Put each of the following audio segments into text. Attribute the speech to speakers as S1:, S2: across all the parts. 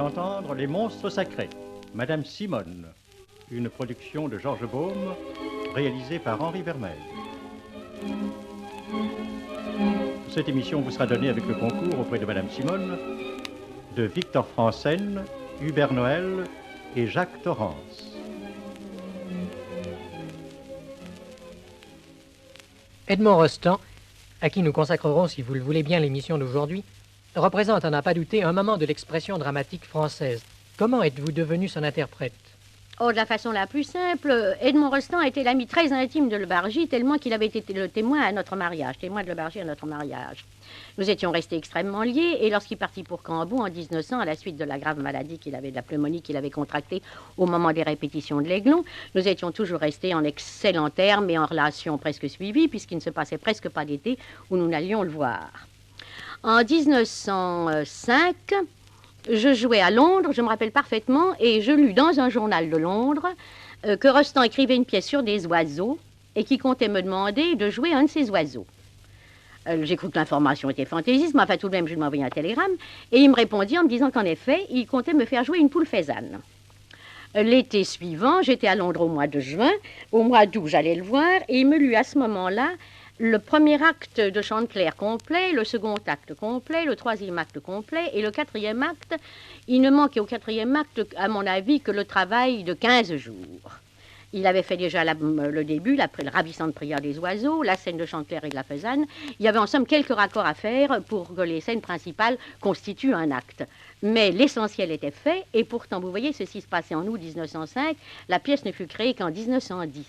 S1: d'entendre Les Monstres Sacrés, Madame Simone, une production de Georges Baume, réalisée par Henri Vermeil. Cette émission vous sera donnée avec le concours auprès de Madame Simone de Victor Franssen, Hubert Noël et Jacques Torrance.
S2: Edmond Rostand, à qui nous consacrerons, si vous le voulez bien, l'émission d'aujourd'hui, représente, à n'en pas douter, un moment de l'expression dramatique française. Comment êtes-vous devenu son interprète?
S3: Oh, de la façon la plus simple, Edmond Rostand était l'ami très intime de Le Bargy, tellement qu'il avait été le témoin à notre mariage, témoin de Le Bargy à notre mariage. Nous étions restés extrêmement liés, et lorsqu'il partit pour Cambou en 1900, à la suite de la grave maladie qu'il avait, de la pneumonie qu'il avait contractée au moment des répétitions de l'Aiglon, nous étions toujours restés en excellents termes et en relation presque suivie, puisqu'il ne se passait presque pas d'été où nous n'allions le voir. En 1905... je jouais à Londres, je me rappelle parfaitement, et je lus dans un journal de Londres que Rostand écrivait une pièce sur des oiseaux et qui comptait me demander de jouer un de ces oiseaux. J'ai cru que l'information était fantaisiste, mais enfin tout de même je lui ai envoyé un télégramme, et il me répondit en me disant qu'en effet, il comptait me faire jouer une poule faisane. L'été suivant, j'étais à Londres au mois de juin, au mois d'août j'allais le voir, et il me lut à ce moment-là le premier acte de Chanteclair complet, le second acte complet, le troisième acte complet et le quatrième acte. Il ne manquait au quatrième acte, à mon avis, que le travail de 15 jours. Il avait fait déjà le début, la ravissante prière des oiseaux, la scène de Chanteclair et de la faisane. Il y avait en somme quelques raccords à faire pour que les scènes principales constituent un acte. Mais l'essentiel était fait, et pourtant, vous voyez, ceci se passait en août 1905, la pièce ne fut créée qu'en 1910.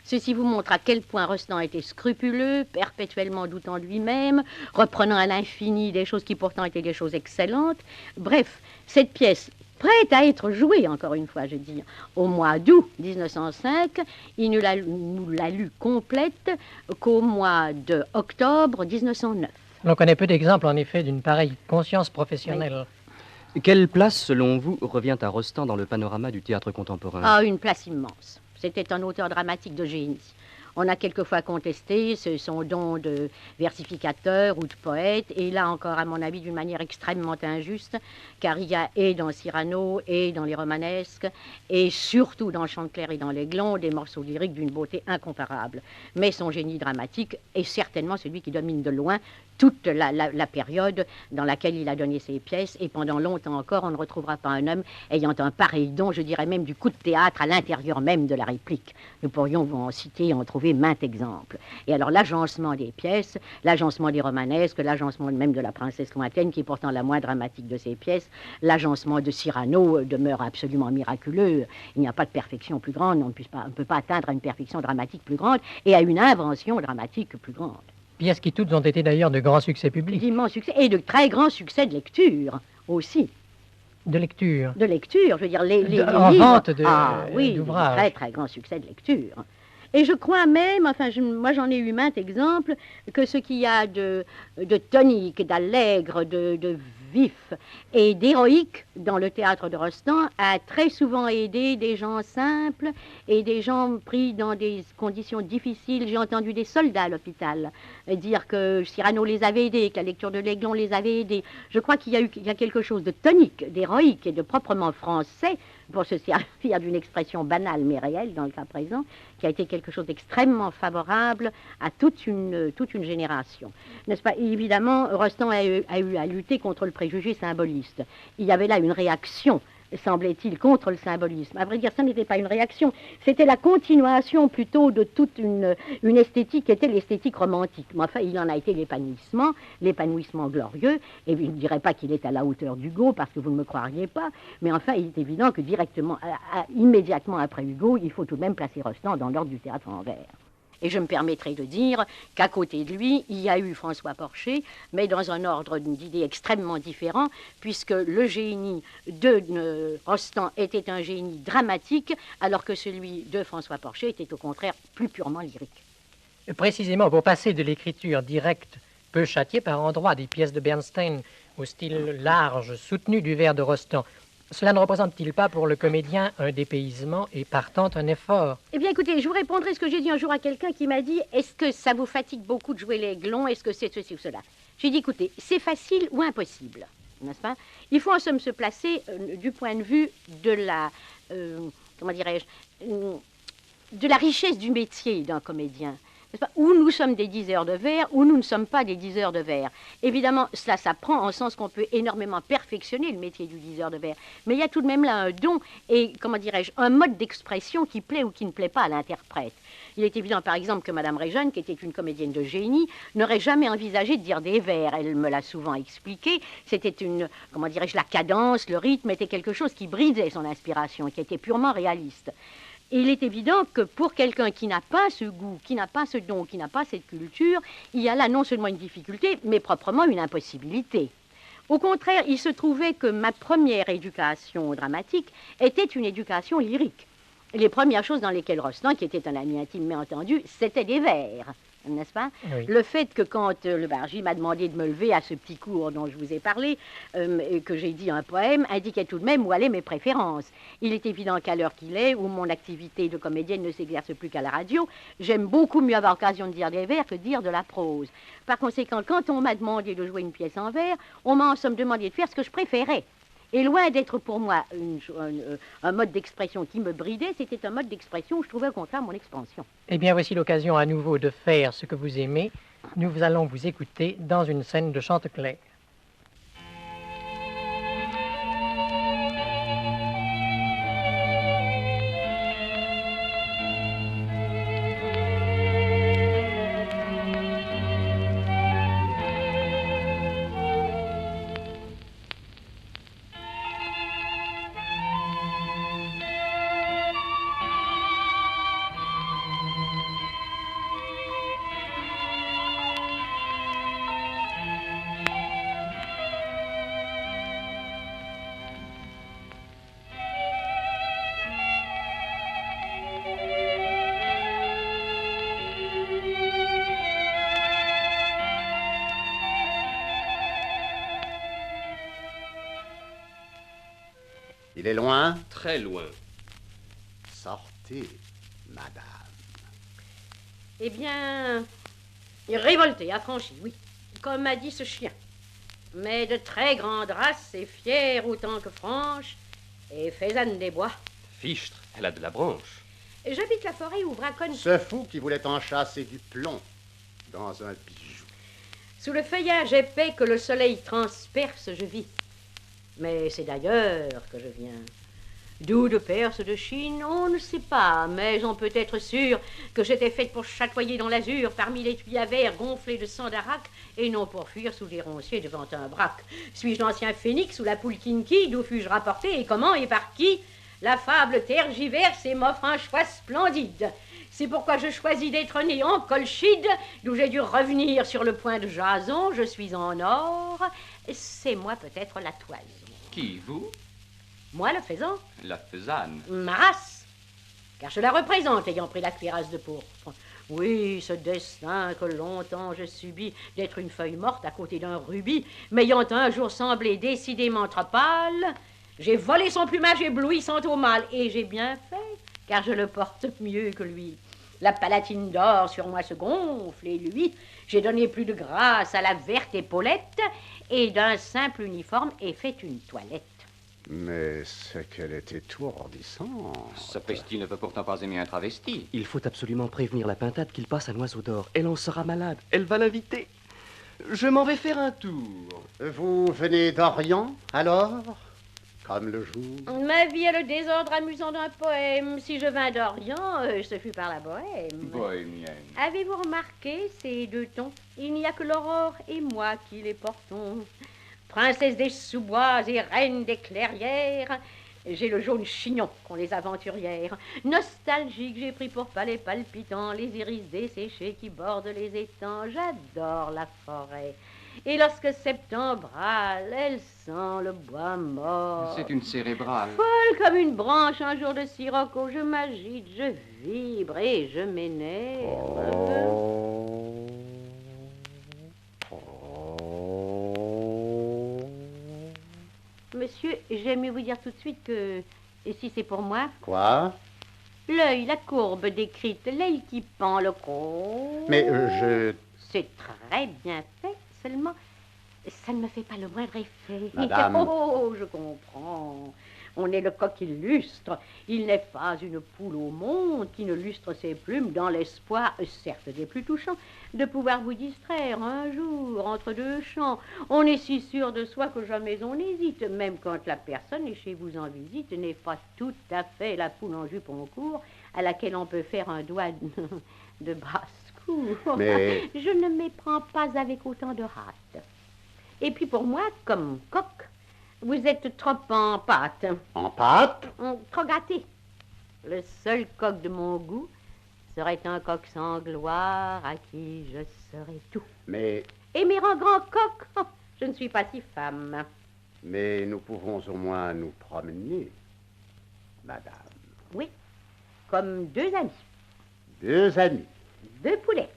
S3: Ceci vous montre à quel point Rostand était scrupuleux, perpétuellement doutant de lui-même, reprenant à l'infini des choses qui pourtant étaient des choses excellentes. Bref, cette pièce, prête à être jouée, encore une fois, je dis, au mois d'août 1905, il nous l'a lue complète qu'au mois d'octobre 1909.
S2: On connaît peu d'exemples, en effet, d'une pareille conscience professionnelle.
S4: Oui. Quelle place, selon vous, revient à Rostand dans le panorama du théâtre contemporain?
S3: Ah, une place immense. C'était un auteur dramatique de génie. On a quelquefois contesté son don de versificateur ou de poète, et là encore, à mon avis, d'une manière extrêmement injuste, car il y a, et dans Cyrano, et dans les romanesques, et surtout dans Chanteclair et dans l'Aiglon, des morceaux lyriques d'une beauté incomparable. Mais son génie dramatique est certainement celui qui domine de loin toute la période dans laquelle il a donné ses pièces, et pendant longtemps encore, on ne retrouvera pas un homme ayant un pareil don, je dirais même du coup de théâtre à l'intérieur même de la réplique. Nous pourrions vous en citer, en trouver maintes exemples. Et alors l'agencement des pièces, l'agencement des romanesques, l'agencement même de la princesse lointaine, qui est pourtant la moins dramatique de ses pièces, l'agencement de Cyrano demeure absolument miraculeux. Il n'y a pas de perfection plus grande, on ne peut pas atteindre à une perfection dramatique plus grande et à une invention dramatique plus grande.
S2: Pièces qui toutes ont été d'ailleurs de grands succès publics.
S3: D'immenses succès et de très grands succès de lecture aussi.
S2: De lecture.
S3: De lecture, je veux dire, les
S2: en
S3: livres.
S2: Vente
S3: oui,
S2: d'ouvrages.
S3: Très très grands succès de lecture. Et je crois même, enfin, moi j'en ai eu maintes exemples, que ce qu'il y a de tonique, d'allègre, de vif et d'héroïque dans le théâtre de Rostand a très souvent aidé des gens simples et des gens pris dans des conditions difficiles. J'ai entendu des soldats à l'hôpital dire que Cyrano les avait aidés, que la lecture de l'Aiglon les avait aidés. Je crois qu'il y a quelque chose de tonique, d'héroïque et de proprement français, pour se servir d'une expression banale mais réelle dans le cas présent, qui a été quelque chose d'extrêmement favorable à toute une génération. N'est-ce pas? Évidemment, Rostand a eu à lutter contre le préjugé symboliste. Il y avait là une réaction, semblait-il, contre le symbolisme. À vrai dire, ça n'était pas une réaction, c'était la continuation plutôt de toute une esthétique qui était l'esthétique romantique. Mais enfin, il en a été l'épanouissement glorieux, et je ne dirais pas qu'il est à la hauteur d'Hugo, parce que vous ne me croiriez pas, mais enfin, il est évident que directement, immédiatement après Hugo, il faut tout de même placer Rostand dans l'ordre du théâtre en vers. Et je me permettrai de dire qu'à côté de lui, il y a eu François Porcher, mais dans un ordre d'idées extrêmement différent, puisque le génie de Rostand était un génie dramatique, alors que celui de François Porcher était au contraire plus purement lyrique.
S2: Précisément, pour passer de l'écriture directe, peu châtiée par endroits, des pièces de Bernstein au style large, soutenu du vers de Rostand, cela ne représente-t-il pas pour le comédien un dépaysement et partant un effort?
S3: Eh bien écoutez, je vous répondrai ce que j'ai dit un jour à quelqu'un qui m'a dit « Est-ce que ça vous fatigue beaucoup de jouer l'Aiglon? Est-ce que c'est ceci ou cela ?» J'ai dit « Écoutez, c'est facile ou impossible. » n'est-ce pas? Il faut en somme se placer du point de vue de la, comment dirais-je, de la richesse du métier d'un comédien. Où nous sommes des diseurs de vers, ou nous ne sommes pas des diseurs de vers. Évidemment, cela s'apprend en sens qu'on peut énormément perfectionner le métier du diseur de vers. Mais il y a tout de même là un don et, comment dirais-je, un mode d'expression qui plaît ou qui ne plaît pas à l'interprète. Il est évident, par exemple, que Madame Réjeune, qui était une comédienne de génie, n'aurait jamais envisagé de dire des vers. Elle me l'a souvent expliqué. C'était une, comment dirais-je, la cadence, le rythme était quelque chose qui brisait son inspiration, qui était purement réaliste. Et il est évident que pour quelqu'un qui n'a pas ce goût, qui n'a pas ce don, qui n'a pas cette culture, il y a là non seulement une difficulté, mais proprement une impossibilité. Au contraire, il se trouvait que ma première éducation dramatique était une éducation lyrique. Les premières choses dans lesquelles Rostand, qui était un ami intime, m'a entendu, c'était des vers, n'est-ce pas?
S2: Oui.
S3: Le fait que quand le Bargy m'a demandé de me lever à ce petit cours dont je vous ai parlé, que j'ai dit un poème, indiquait tout de même où allaient mes préférences. Il est évident qu'à l'heure qu'il est, où mon activité de comédienne ne s'exerce plus qu'à la radio, j'aime beaucoup mieux avoir l'occasion de dire des vers que de dire de la prose. Par conséquent, quand on m'a demandé de jouer une pièce en vers, on m'a en somme demandé de faire ce que je préférais. Et loin d'être pour moi un mode d'expression qui me bridait, c'était un mode d'expression où je trouvais au contraire mon expansion.
S2: Eh bien, voici l'occasion à nouveau de faire ce que vous aimez. Nous allons vous écouter dans une scène de Chanteclair.
S5: Il est loin?
S6: Très loin.
S5: Sortez, madame.
S3: Eh bien, révolté, affranchi, oui, comme a dit ce chien. Mais de très grande race et fière autant que franche, et faisane des bois.
S6: Fichtre, elle a de la branche.
S3: J'habite la forêt où braconne...
S5: Ce fou qui voulait enchasser du plomb dans un bijou.
S3: Sous le feuillage épais que le soleil transperce, je vis. Mais c'est d'ailleurs que je viens. D'où de Perse, de Chine, on ne sait pas, mais on peut être sûr que j'étais faite pour chatoyer dans l'azur parmi les tuyaux à verre gonflés de sang d'arac et non pour fuir sous des ronciers devant un braque. Suis-je l'ancien phénix ou la poule kinky? D'où fus-je rapporté et comment et par qui? La fable tergiverse et m'offre un choix splendide. C'est pourquoi je choisis d'être né en Colchide, d'où j'ai dû revenir sur le point de Jason. Je suis en or. C'est moi peut-être la toison.
S6: Qui, vous?
S3: Moi, le faisan.
S6: La faisane.
S3: Ma race. Car je la représente, ayant pris la cuirasse de pourpre. Oui, ce destin que longtemps je subis, d'être une feuille morte à côté d'un rubis, m'ayant un jour semblé décidément trop pâle, j'ai volé son plumage éblouissant au mal, et j'ai bien fait, car je le porte mieux que lui. La palatine d'or sur moi se gonfle, et lui, j'ai donné plus de grâce à la verte épaulette, et d'un simple uniforme ai fait une toilette.
S5: Mais c'est qu'elle est étourdissante.
S6: Sapristi ne peut pourtant pas aimer un travesti.
S4: Il faut absolument prévenir la pintade qu'il passe à Noisseau d'Or. Elle en sera malade. Elle va l'inviter. Je m'en vais faire un tour.
S5: Vous venez d'Orient, alors? Comme le jour?
S3: Ma vie est le désordre amusant d'un poème. Si je vins d'Orient, ce fut par la bohème.
S6: Bohémienne.
S3: Avez-vous remarqué ces deux tons? Il n'y a que l'aurore et moi qui les portons. Princesse des sous-bois et reine des clairières, j'ai le jaune chignon qu'ont les aventurières. Nostalgique, j'ai pris pour palais palpitant les iris desséchés qui bordent les étangs. J'adore la forêt. Et lorsque septembre râle, elle sent le bois mort.
S6: C'est une cérébrale.
S3: Folle comme une branche un jour de sirocco, je m'agite, je vibre et je m'énerve. Monsieur, j'aime mieux vous dire tout de suite que, et si c'est pour moi,
S5: Quoi?
S3: l'œil, la courbe décrite, l'aile qui pend le cône.
S5: Mais je...
S3: C'est très bien fait, seulement, Ça ne me fait pas le moindre effet.
S5: Madame.
S3: Oh, je comprends. On est le coq illustre. Il n'est pas une poule au monde qui ne lustre ses plumes dans l'espoir, certes des plus touchants, de pouvoir vous distraire un jour entre deux champs. On est si sûr de soi que jamais on n'hésite, même quand la personne est chez vous en visite, n'est pas tout à fait la poule en jupe en cours à laquelle on peut faire un doigt de basse-cour.
S5: Mais-
S3: Je ne m'y prends pas avec autant de hâte. Et puis pour moi, comme coq, vous êtes trop en pâte,
S5: En pâte?
S3: trop gâté. Le seul coq de mon goût serait un coq sans gloire à qui je serais tout.
S5: Mais
S3: Aimer un grand coq, je ne suis pas si femme.
S5: nous pouvons au moins nous promener, madame.
S3: Oui, comme deux amis,
S5: 2 amis,
S3: deux poulets.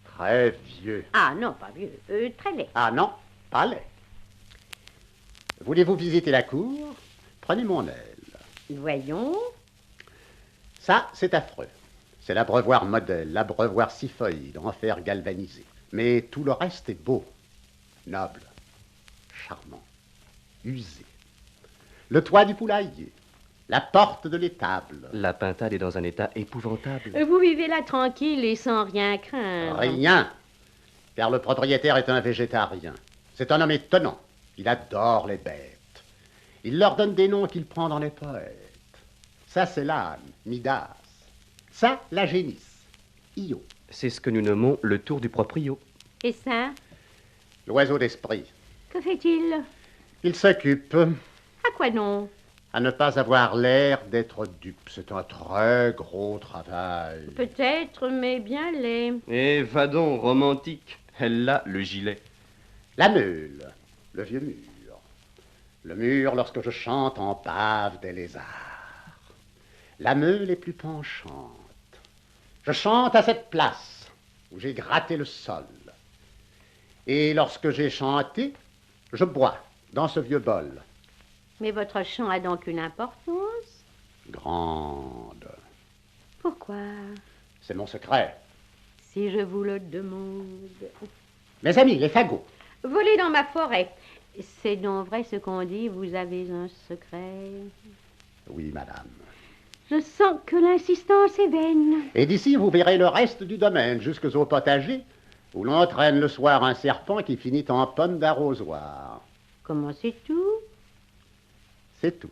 S5: très vieux.
S3: Ah non, pas vieux, très laid.
S5: Ah non, pas laid. Voulez-vous visiter la cour? Prenez mon aile.
S3: Voyons,
S5: Ça, c'est affreux. C'est l'abreuvoir modèle, l'abreuvoir siphoïde, en fer galvanisé. Mais tout le reste est beau, noble, charmant, usé. Le toit du poulailler, la porte de l'étable.
S4: La pintade est dans un état épouvantable.
S3: vous vivez là tranquille et sans rien craindre.
S5: Rien, car le propriétaire est un végétarien. C'est un homme étonnant. Il adore les bêtes. Il leur donne des noms qu'il prend dans les poètes. Ça, c'est l'âne, Midas. Ça, la génisse, Io.
S4: C'est ce que nous nommons le tour du proprio.
S3: Et ça,
S5: L'oiseau d'esprit.
S3: que fait-il?
S5: Il s'occupe
S3: À quoi non?
S5: à ne pas avoir l'air d'être dupe. C'est un très gros travail.
S3: Peut-être, mais bien laid.
S4: Eh, va donc, romantique. Elle a le gilet.
S5: La meule, le vieux mur. Le mur lorsque je chante en bave des lézards. La meule est plus penchante. Je chante à cette place où j'ai gratté le sol. Et lorsque j'ai chanté, je bois dans ce vieux bol.
S3: Mais votre chant a donc une importance?
S5: Grande.
S3: Pourquoi?
S5: C'est mon secret.
S3: Si je vous le demande.
S5: Mes amis, les fagots.
S3: Voler dans ma forêt. C'est donc vrai ce qu'on dit, vous avez un secret.
S5: Oui, madame.
S3: Je sens que l'insistance est vaine.
S5: Et d'ici, vous verrez le reste du domaine, jusqu'au potager, où l'on traîne le soir un serpent qui finit en pomme d'arrosoir.
S3: Comment c'est tout?
S5: C'est tout.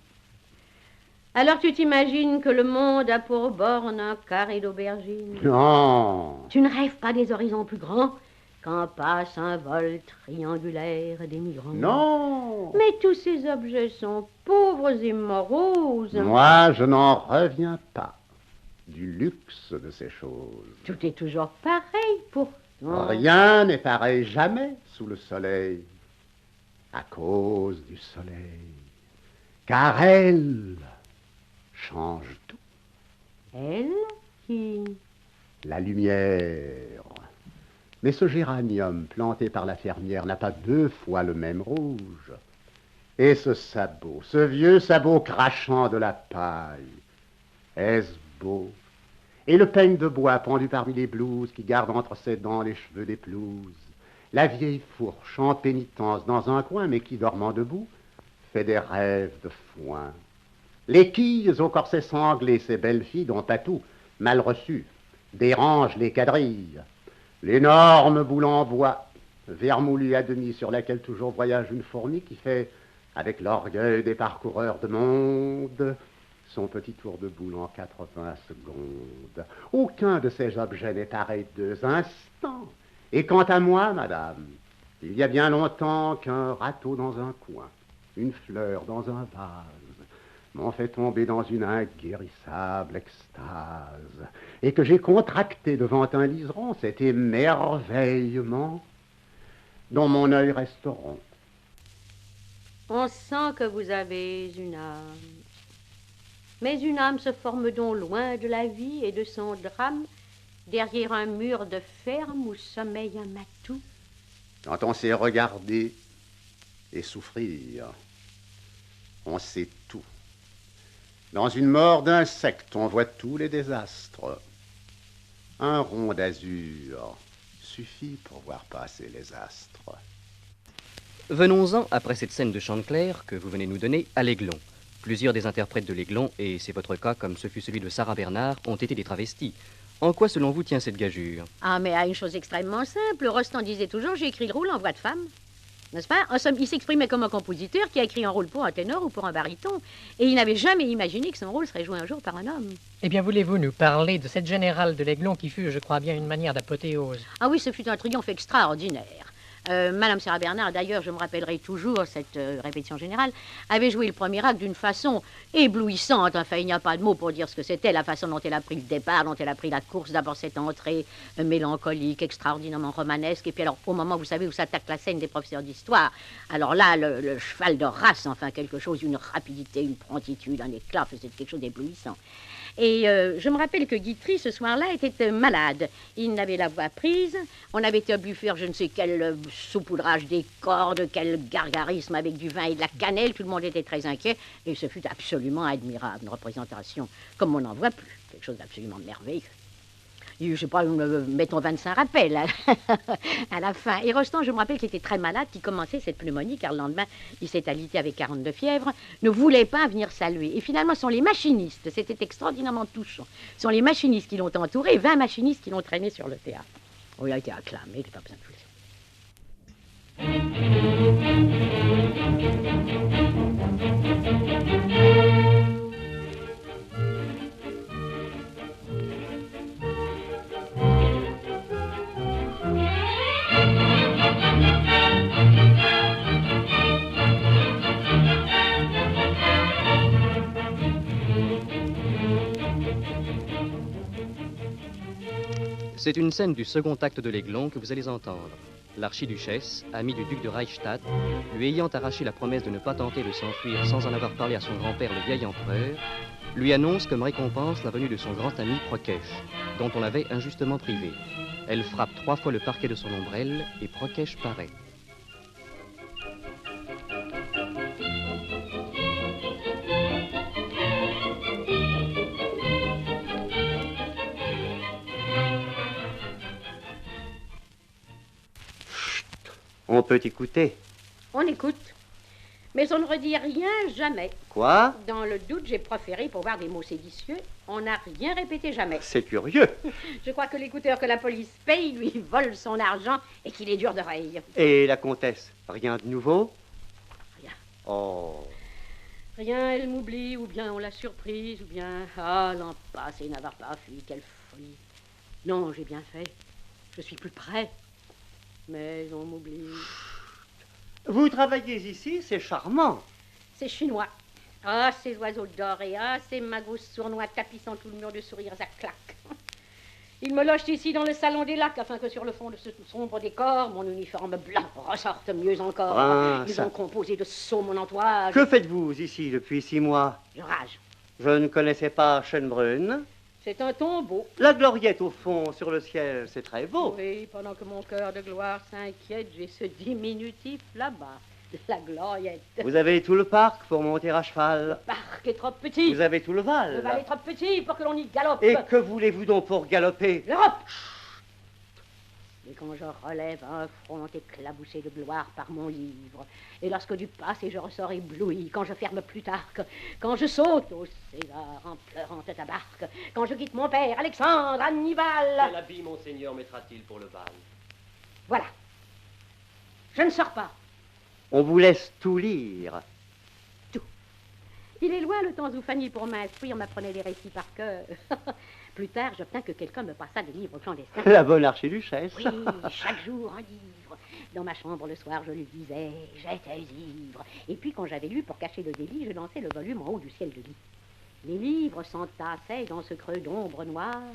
S3: Alors tu t'imagines que le monde a pour borne un carré d'aubergines?
S5: Non.
S3: Tu ne rêves pas des horizons plus grands quand passe un vol triangulaire des migrants?
S5: Non.
S3: Mais tous ces objets sont pauvres et moroses.
S5: Moi, je n'en reviens pas du luxe de ces choses.
S3: Tout est toujours pareil pourtant.
S5: Rien n'est pareil jamais sous le soleil, à cause du soleil. Car elle change tout.
S3: Elle qui...
S5: La lumière. Mais ce géranium planté par la fermière n'a pas 2 fois le même rouge. Et ce sabot, ce vieux sabot crachant de la paille, est-ce beau? Et le peigne de bois pendu parmi les blouses qui garde entre ses dents les cheveux des pelouses. La vieille fourche en pénitence dans un coin, mais qui, dormant debout, fait des rêves de foin. Les quilles au corset sanglé, ces belles filles dont Patou, mal reçu, dérange les quadrilles. L'énorme boule en bois, vermoulue à demi, sur laquelle toujours voyage une fourmi qui fait, avec l'orgueil des parcoureurs de monde, son petit tour de boule en 80 secondes. Aucun de ces objets n'est pareil 2 instants. Et quant à moi, madame, il y a bien longtemps qu'un râteau dans un coin, une fleur dans un vase, m'ont fait tomber dans une inguérissable extase, et que j'ai contracté devant un liseron cet émerveillement dont mon œil reste rond.
S3: On sent que vous avez une âme. Mais une âme se forme donc loin de la vie et de son drame, derrière un mur de ferme où sommeille un matou.
S5: Quand on sait regarder et souffrir, on sait tout. Dans une mort d'insecte, on voit tous les désastres. Un rond d'azur suffit pour voir passer les astres.
S4: Venons-en, après cette scène de Chanteclair que vous venez nous donner, à l'Aiglon. Plusieurs des interprètes de l'Aiglon, et c'est votre cas comme ce fut celui de Sarah Bernard, ont été des travestis. En quoi, selon vous, tient cette gageure?
S3: Ah, mais à une chose extrêmement simple. Rostand disait toujours, j'ai écrit le rôle en voix de femme. N'est-ce pas? En somme, il s'exprimait comme un compositeur qui a écrit un rôle pour un ténor ou pour un baryton. Et il n'avait jamais imaginé que son rôle serait joué un jour par un homme.
S2: Eh bien, voulez-vous nous parler de cette générale de l'Aiglon qui fut, je crois bien, une manière d'apothéose?
S3: Ah oui, ce fut un triomphe extraordinaire. Madame Sarah Bernard, d'ailleurs, je me rappellerai toujours cette répétition générale, avait joué le premier acte d'une façon éblouissante. Enfin, il n'y a pas de mots pour dire ce que c'était, la façon dont elle a pris le départ, dont elle a pris la course. D'abord, cette entrée mélancolique, extraordinairement romanesque. Et puis alors, au moment, vous savez, où s'attaque la scène des professeurs d'histoire, alors là, le cheval de race, enfin, quelque chose, une rapidité, une promptitude, un éclat, c'était quelque chose d'éblouissant. Et je me rappelle que Guitry, ce soir-là, était malade. Il n'avait la voix prise. On avait été obligé de faire je ne sais quel saupoudrage des cordes, quel gargarisme avec du vin et de la cannelle. Tout le monde était très inquiet. Et ce fut absolument admirable. Une représentation comme on n'en voit plus. Quelque chose d'absolument merveilleux. Je ne sais pas, mettons 25 rappels à la fin. Et Rostand, je me rappelle qu'il était très malade, qu'il commençait cette pneumonie, car le lendemain, il s'est alité avec 42 fièvres, ne voulait pas venir saluer. Et finalement, ce sont les machinistes, c'était extraordinairement touchant, ce sont les machinistes qui l'ont entouré, 20 machinistes qui l'ont traîné sur le théâtre. Oh, il a été acclamé, il n'est pas besoin de vous le dire.
S4: C'est une scène du second acte de l'Aiglon que vous allez entendre. L'archiduchesse, amie du duc de Reichstadt, lui ayant arraché la promesse de ne pas tenter de s'enfuir sans en avoir parlé à son grand-père le vieil empereur, lui annonce comme récompense la venue de son grand ami Prokèche, dont on l'avait injustement privé. Elle frappe 3 fois le parquet de son ombrelle et Prokèche paraît.
S5: On peut écouter.
S3: On écoute, mais on ne redit rien jamais.
S5: Quoi?
S3: Dans le doute, j'ai proféré pour voir des mots séditieux. On n'a rien répété jamais.
S5: C'est curieux.
S3: Je crois que l'écouteur que la police paye lui vole son argent et qu'il est dur d'oreille.
S5: Et la comtesse? Rien de nouveau?
S3: Rien.
S5: Oh.
S3: Rien, elle m'oublie, ou bien on l'a surprise, ou bien... Ah, l'an passé n'avoir pas fui, quelle folie. Non, j'ai bien fait. Je suis plus près. Mais on m'oublie.
S5: Vous travaillez ici, c'est charmant.
S3: C'est chinois. Ah, ces oiseaux dorés, ah, ces magots sournois tapissant tout le mur de sourires à claques. Ils me logent ici dans le salon des lacs, afin que sur le fond de ce sombre décor, mon uniforme blanc ressorte mieux encore. Ils ont composé de sceaux mon entourage.
S5: Que faites-vous ici depuis 6 mois?
S3: Je rage.
S5: Je ne connaissais pas Schönbrunn.
S3: C'est un tombeau.
S5: La gloriette au fond, sur le ciel, c'est très beau.
S3: Oui, pendant que mon cœur de gloire s'inquiète, j'ai ce diminutif là-bas, la gloriette.
S5: Vous avez tout le parc pour monter à cheval.
S3: Le parc est trop petit.
S5: Vous avez tout le Val.
S3: Le Val est trop petit pour que l'on y galope.
S5: Et que voulez-vous donc pour galoper?
S3: L'Europe. Et quand je relève un front éclaboussé de gloire par mon livre, et lorsque du passé je ressors ébloui, quand je ferme Plutarque, quand je saute au César en pleurant ta barque, quand je quitte mon père, Alexandre, Hannibal...
S7: Quel habit, monseigneur, mettra-t-il pour le bal?
S3: Voilà. Je ne sors pas.
S5: On vous laisse tout lire.
S3: Tout. Il est loin le temps où Fanny, pour m'instruire, m'apprenait les récits par cœur. Plus tard, j'obtins que quelqu'un me passa des livres clandestins.
S5: La bonne archiduchesse.
S3: Oui, chaque jour un livre. Dans ma chambre le soir, je le lisais, j'étais ivre. Et puis, quand j'avais lu, pour cacher le délit, je lançais le volume en haut du ciel de lit. Les livres s'entassaient dans ce creux d'ombre noire,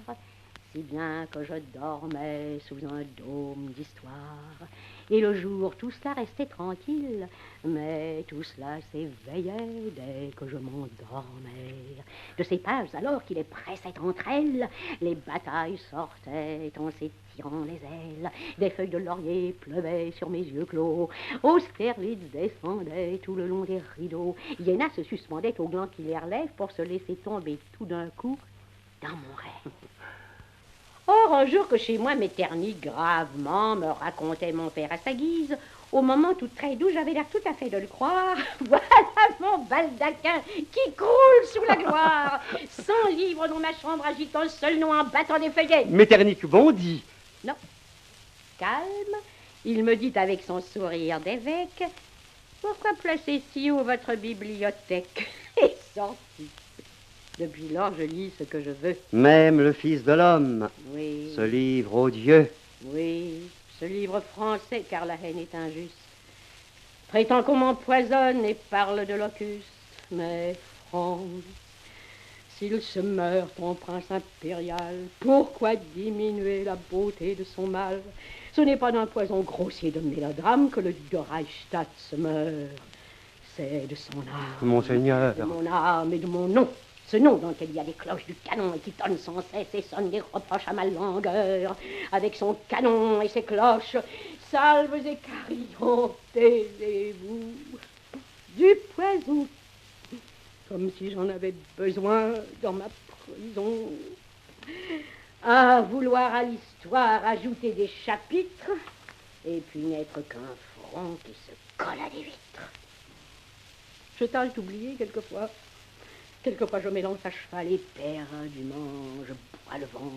S3: si bien que je dormais sous un dôme d'histoire. Et le jour, tout cela restait tranquille, mais tout cela s'éveillait dès que je m'endormais. De ces pages, alors qu'il les pressait entre elles, les batailles sortaient en s'étirant les ailes. Des feuilles de laurier pleuvaient sur mes yeux clos. Austerlitz descendait tout le long des rideaux. Iéna se suspendait au gland qui les relève pour se laisser tomber tout d'un coup dans mon rêve. Or, un jour que chez moi m'éternit gravement, me racontait mon père à sa guise, Au moment tout très doux, j'avais l'air tout à fait de le croire. Voilà mon baldaquin qui croule sous la gloire. 100 livres dans ma chambre, agitant le seul nom en battant des feuillets.
S8: Metternich bondit.
S3: Non. Calme, il me dit avec son sourire d'évêque, pourquoi placer si haut votre bibliothèque? Et sorti. Depuis lors, je lis ce que je veux.
S8: Même le Fils de l'homme,
S3: Oui.
S8: ce livre odieux.
S3: Oui, ce livre français, car la haine est injuste, prétend qu'on m'empoisonne et parle de locuste. Mais France, s'il se meurt ton prince impérial, pourquoi diminuer la beauté de son mal? Ce n'est pas d'un poison grossier de mélodrame que le duc de Reichstadt se meurt. C'est de son âme.
S8: Monseigneur.
S3: De mon âme et de mon nom. Ce nom dans lequel il y a des cloches du canon et qui tonne sans cesse et sonne des reproches à ma langueur. Avec son canon et ses cloches, salves et carillons, taisez-vous. Du poison, comme si j'en avais besoin dans ma prison. À vouloir à l'histoire ajouter des chapitres et puis n'être qu'un front qui se colle à des vitres. Je tâche d'oublier quelquefois. Quelquefois je m'élance à cheval éperdument, je bois le vent.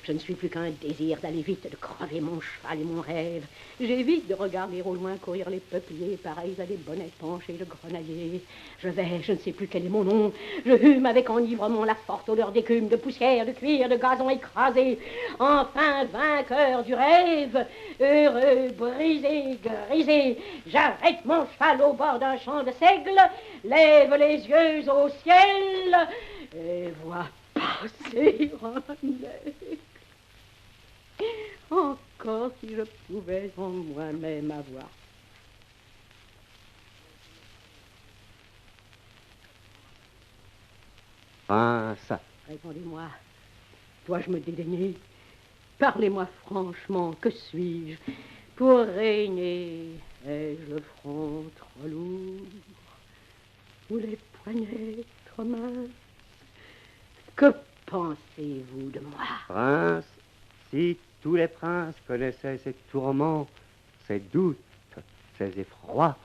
S3: Je ne suis plus qu'un désir d'aller vite, de crever mon cheval et mon rêve. J'évite de regarder au loin courir les peupliers, pareils à des bonnets penchés de grenadiers. Je vais, je ne sais plus quel est mon nom. Je hume avec enivrement la forte odeur d'écume, de poussière, de cuir, de gazon écrasé. Enfin, vainqueur du rêve, heureux, brisé, grisé, j'arrête mon cheval au bord d'un champ de seigle, lève les yeux au ciel et vois passer un aigle. Encore si je pouvais en moi-même avoir.
S8: Prince.
S3: Répondez-moi, dois-je me dédaigner? Parlez-moi franchement, que suis-je pour régner? Ai-je le front trop lourd ou les poignets trop minces? Que pensez-vous de moi?
S8: Prince, si tous les princes connaissaient ces tourments, ces doutes, ces effrois,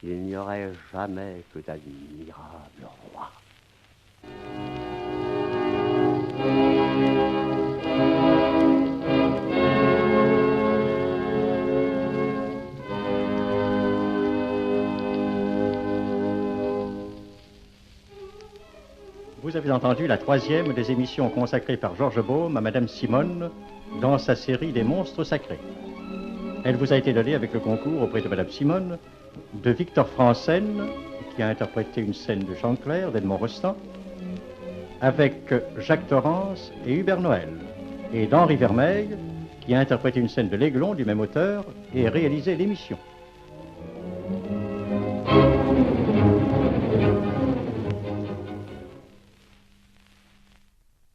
S8: il n'y aurait jamais que d'admirables rois.
S1: Vous avez entendu la troisième des émissions consacrées par Georges Baume à Madame Simone dans sa série des monstres sacrés. Elle vous a été donnée avec le concours auprès de Madame Simone de Victor Franssen, qui a interprété une scène de Chantecler, d'Edmond Rostand, avec Jacques Torrance et Hubert Noël, et d'Henri Vermeil, qui a interprété une scène de l'Aiglon du même auteur et réalisé l'émission.